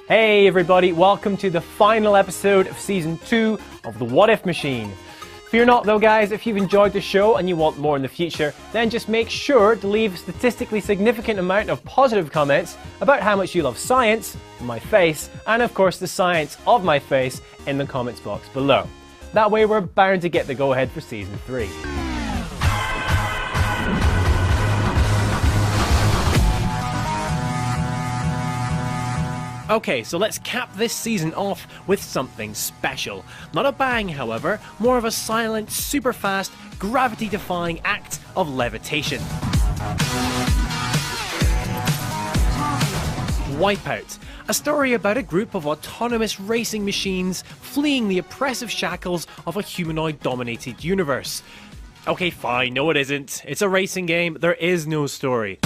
Hey everybody, welcome to the final episode of Season 2 of the What If Machine. Fear not though guys, if you've enjoyed the show and you want more in the future, then just make sure to leave a statistically significant amount of positive comments about how much you love science, my face, and of course the science of my face in the comments box below. That way we're bound to get the go-ahead for Season 3. Okay, so let's cap this season off with something special. Not a bang, however, more of a silent, super fast, gravity-defying act of levitation. WipEout, a story about a group of autonomous racing machines fleeing the oppressive shackles of a humanoid-dominated universe. Okay, fine, no it isn't. It's a racing game, there is no story.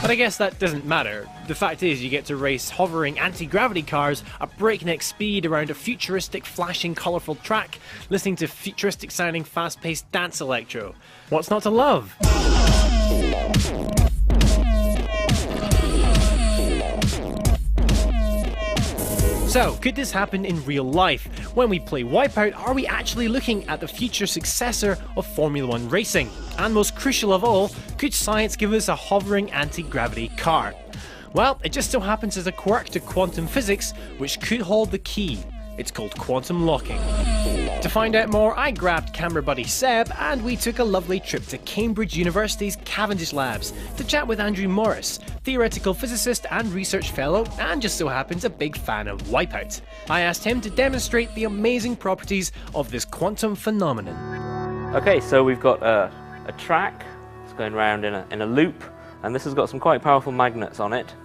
But I guess that doesn't matter. The fact is you get to race hovering anti-gravity cars at breakneck speed around a futuristic, flashing, colourful track, listening to futuristic sounding fast-paced dance electro. What's not to love? So, could this happen in real life? When we play WipEout, are we actually looking at the future successor of Formula 1 racing? And most crucial of all, could science give us a hovering anti-gravity car? Well, it just so happens there's a quirk to quantum physics which could hold the key. It's called quantum locking. To find out more, I grabbed camera buddy Seb and we took a lovely trip to Cambridge University's Cavendish Labs to chat with Andrew Morris, theoretical physicist and research fellow, and just so happens a big fan of WipEout. I asked him to demonstrate the amazing properties of this quantum phenomenon. Okay, so we've got a track that's going around in a loop, and this has got some quite powerful magnets on it,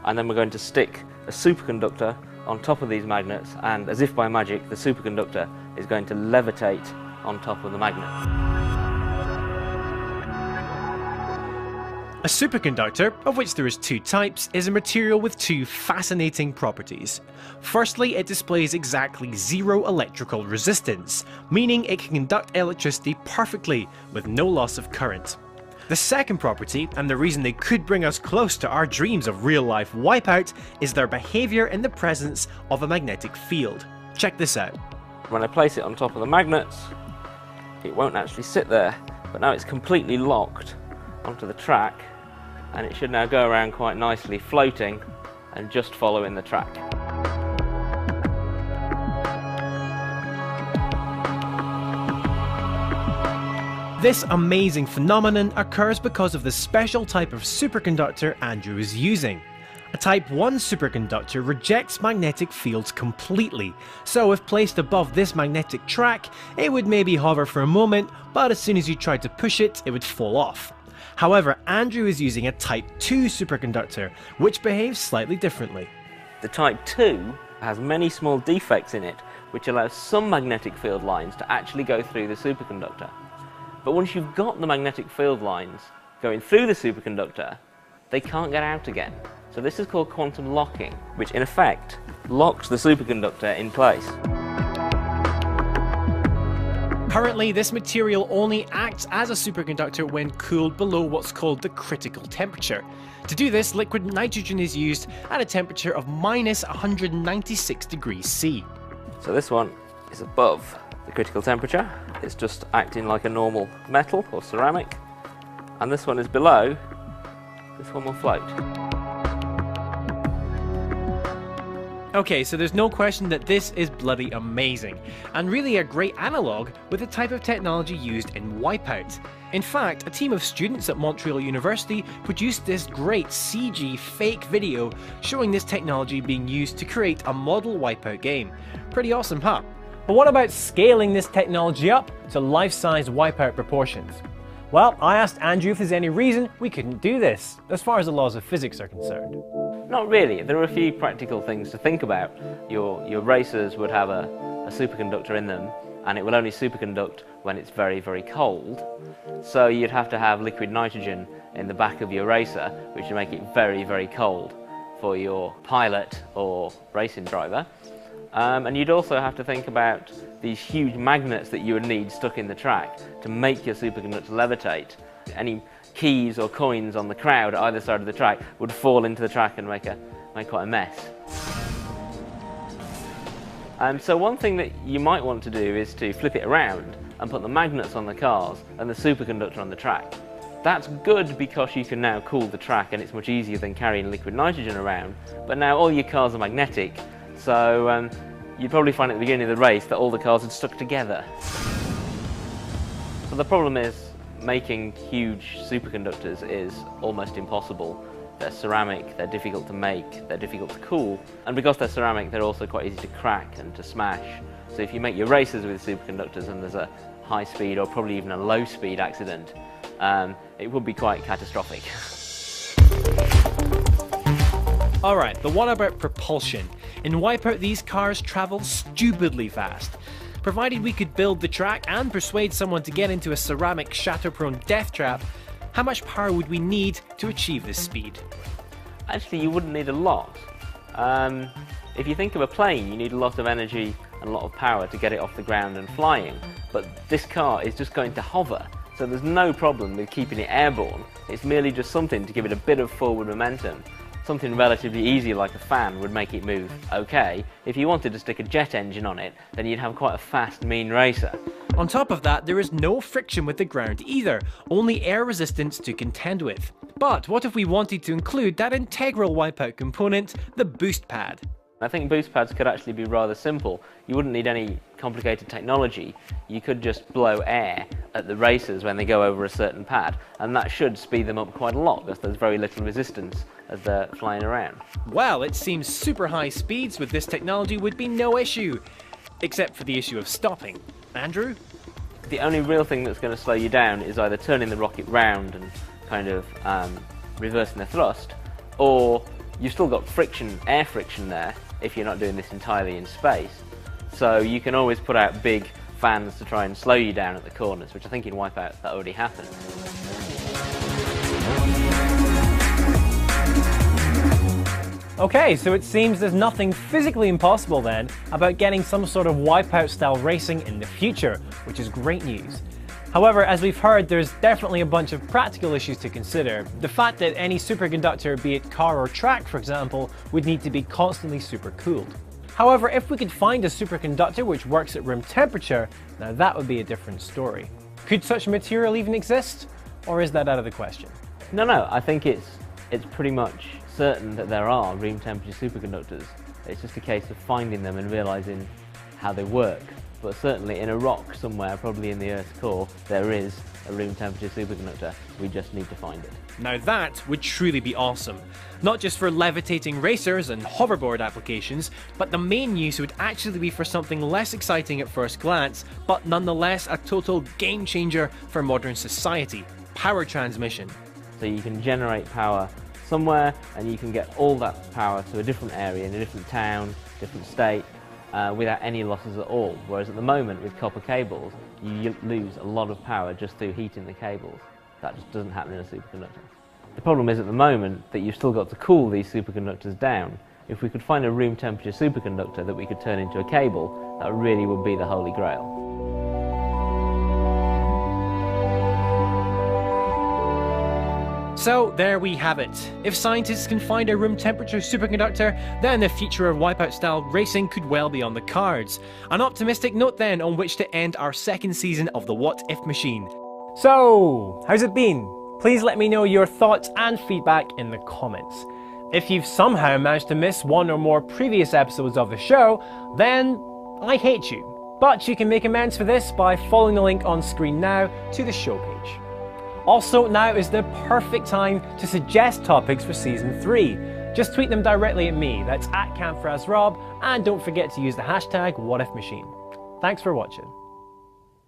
and then we're going to stick a superconductor on top of these magnets, and as if by magic the superconductor is going to levitate on top of the magnet. A superconductor, of which there is two types, is a material with two fascinating properties. Firstly, it displays exactly zero electrical resistance, meaning it can conduct electricity perfectly with no loss of current. The second property, and the reason they could bring us close to our dreams of real-life WipEout, is their behaviour in the presence of a magnetic field. Check this out. When I place it on top of the magnets, it won't actually sit there, but now it's completely locked onto the track, and it should now go around quite nicely, floating and just following the track. This amazing phenomenon occurs because of the special type of superconductor Andrew is using. A Type 1 superconductor rejects magnetic fields completely, so if placed above this magnetic track, it would maybe hover for a moment, but as soon as you tried to push it, it would fall off. However, Andrew is using a Type 2 superconductor, which behaves slightly differently. The Type 2 has many small defects in it, which allows some magnetic field lines to actually go through the superconductor. But once you've got the magnetic field lines going through the superconductor, they can't get out again. So this is called quantum locking, which in effect locks the superconductor in place. Currently, this material only acts as a superconductor when cooled below what's called the critical temperature. To do this, liquid nitrogen is used at a temperature of minus 196 degrees C. So this one is above the critical temperature. It's just acting like a normal metal or ceramic. And this one is below. This one will float. Okay, so there's no question that this is bloody amazing, and really a great analogue with the type of technology used in WipEout. In fact, a team of students at Montreal University produced this great CG fake video showing this technology being used to create a model WipEout game. Pretty awesome, huh? But what about scaling this technology up to life-size WipEout proportions? Well, I asked Andrew if there's any reason we couldn't do this, as far as the laws of physics are concerned. Not really. There are a few practical things to think about. Your racers would have a superconductor in them, and it will only superconduct when it's very, very cold. So you'd have to have liquid nitrogen in the back of your racer, which would make it very, very cold for your pilot or racing driver. And you'd also have to think about these huge magnets that you would need stuck in the track to make your superconductor levitate. Any keys or coins on the crowd at either side of the track would fall into the track and make a make quite a mess. So one thing that you might want to do is to flip it around and put the magnets on the cars and the superconductor on the track. That's good because you can now cool the track and it's much easier than carrying liquid nitrogen around, but now all your cars are magnetic, so you'd probably find at the beginning of the race that all the cars had stuck together. So the problem is making huge superconductors is almost impossible. They're ceramic, they're difficult to make, they're difficult to cool, and because they're ceramic they're also quite easy to crack and to smash. So if you make your racers with superconductors and there's a high speed or probably even a low speed accident, it would be quite catastrophic. Alright, but what about propulsion? In WipEout these cars travel stupidly fast. Provided we could build the track and persuade someone to get into a ceramic shatter-prone death trap, how much power would we need to achieve this speed? Actually, you wouldn't need a lot. If you think of a plane, you need a lot of energy and a lot of power to get it off the ground and flying, but this car is just going to hover, so there's no problem with keeping it airborne. It's merely just something to give it a bit of forward momentum. Something relatively easy like a fan would make it move okay. If you wanted to stick a jet engine on it, then you'd have quite a fast, mean racer. On top of that, there is no friction with the ground either, only air resistance to contend with. But what if we wanted to include that integral WipEout component, the boost pad? I think boost pads could actually be rather simple. You wouldn't need any complicated technology. You could just blow air at the racers when they go over a certain pad, and that should speed them up quite a lot because there's very little resistance as they're flying around. Well, it seems super high speeds with this technology would be no issue, except for the issue of stopping. Andrew? The only real thing that's going to slow you down is either turning the rocket round and kind of reversing the thrust, or you've still got friction, air friction there, if you're not doing this entirely in space. So you can always put out big fans to try and slow you down at the corners, which I think in WipEout that already happened. Okay, so it seems there's nothing physically impossible then about getting some sort of WipEout style racing in the future, which is great news. However, as we've heard, there's definitely a bunch of practical issues to consider. The fact that any superconductor, be it car or track for example, would need to be constantly supercooled. However, if we could find a superconductor which works at room temperature, now that would be a different story. Could such material even exist? Or is that out of the question? No, I think it's pretty much certain that there are room temperature superconductors. It's just a case of finding them and realising how they work. But certainly in a rock somewhere, probably in the Earth's core, there is a room temperature superconductor. We just need to find it. Now that would truly be awesome. Not just for levitating racers and hoverboard applications, but the main use would actually be for something less exciting at first glance, but nonetheless a total game changer for modern society: power transmission. So you can generate power somewhere and you can get all that power to a different area in a different town, different state, without any losses at all. Whereas at the moment with copper cables, you lose a lot of power just through heating the cables. That just doesn't happen in a superconductor. The problem is at the moment that you've still got to cool these superconductors down. If we could find a room temperature superconductor that we could turn into a cable, that really would be the holy grail. So there we have it. If scientists can find a room temperature superconductor, then the future of WipEout style racing could well be on the cards. An optimistic note then on which to end our second season of the What If Machine. So, how's it been? Please let me know your thoughts and feedback in the comments. If you've somehow managed to miss one or more previous episodes of the show, then I hate you. But you can make amends for this by following the link on screen now to the show page. Also, now is the perfect time to suggest topics for Season 3. Just tweet them directly at me, that's @CamFrazRob, and don't forget to use the hashtag WhatIfMachine. Thanks for watching.